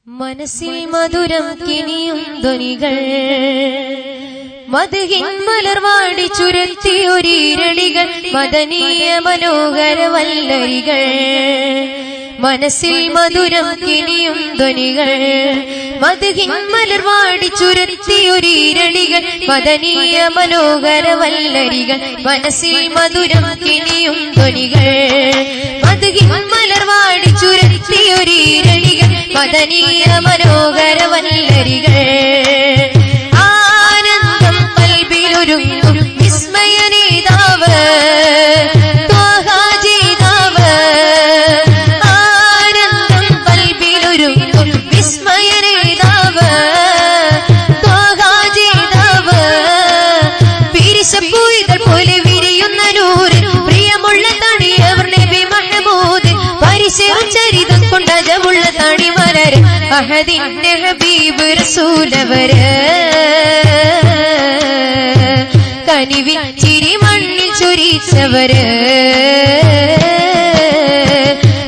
മനസ്സിൽ മധുരം കിനിയും ധ്വനികൾ മദ്ഹിൻ മലർവാടി ചുരത്തിയൊരീരടികൾ മദനീയ മനോഹര വല്ലരികൾ. മനസ്സിൽ മധുരം കിനിയും ധ്വനികൾ മദ്ഹിൻ മലർവാടി ചുരത്തിയൊരീരടികൾ മദനീയ മനോഹര വല്ലരികൾ. മനസ്സിൽ മധുരം കിനിയും ധ്വനികൾ മദ്ഹിൻ മലർവാടി ചുരത്തിയൊരീരടികൾ മദനീയ മനോഹര വല്ലരികൾ. ആനന്ദം കൽബിലൊരുങ്ങും വിസ്മയനേതാവ് ത്വാഹാജീതാവ്. ആനന്ദം കൽബിലൊരുങ്ങും വിസ്മയനേതാവ് ത്വാഹാജീതാവ്. പിരിശപ്പൂയിതൾ പോലെ വിരിയുന്ന നൂറ് പ്രിയമുള്ള തണിയവർ നബി മഹ്മൂദ്. പരിശേറും ചരിതം കൊണ്ടജമുള്ള തണിമലര് അഹദിന്റെ ഹബീബ് റസൂലവര്. കനിവിൽ ചിരി മണ്ണിൽ ചൊരിച്ചവര്.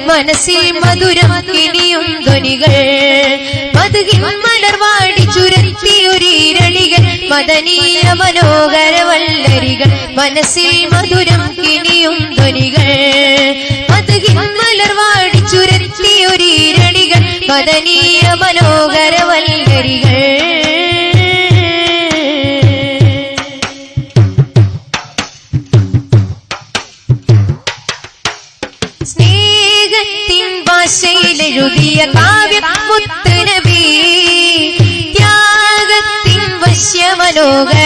മനസ്സിൽ മധുരം കിനിയും ധ്വനികൾ മദ്ഹിൻ മലർവാടി ചുരത്തിയൊരീരളികൾ മദനീയ മനോഹര വല്ലരികൾ. മനസ്സിൽ മധുരം കിനിയും ധ്വനികൾ മദ്ഹിൻ മലർവാടി ചുരത്തിയൊരീരളികൾ മദനീയ മനോഹര വല്ലരികൾ. സ്നേഹത്തിൻ ഭാഷയിലെഴുതിയ കാവ്യം മുത്ത് നബി. ത്യാഗത്തിൻ വശ്യമനോഹര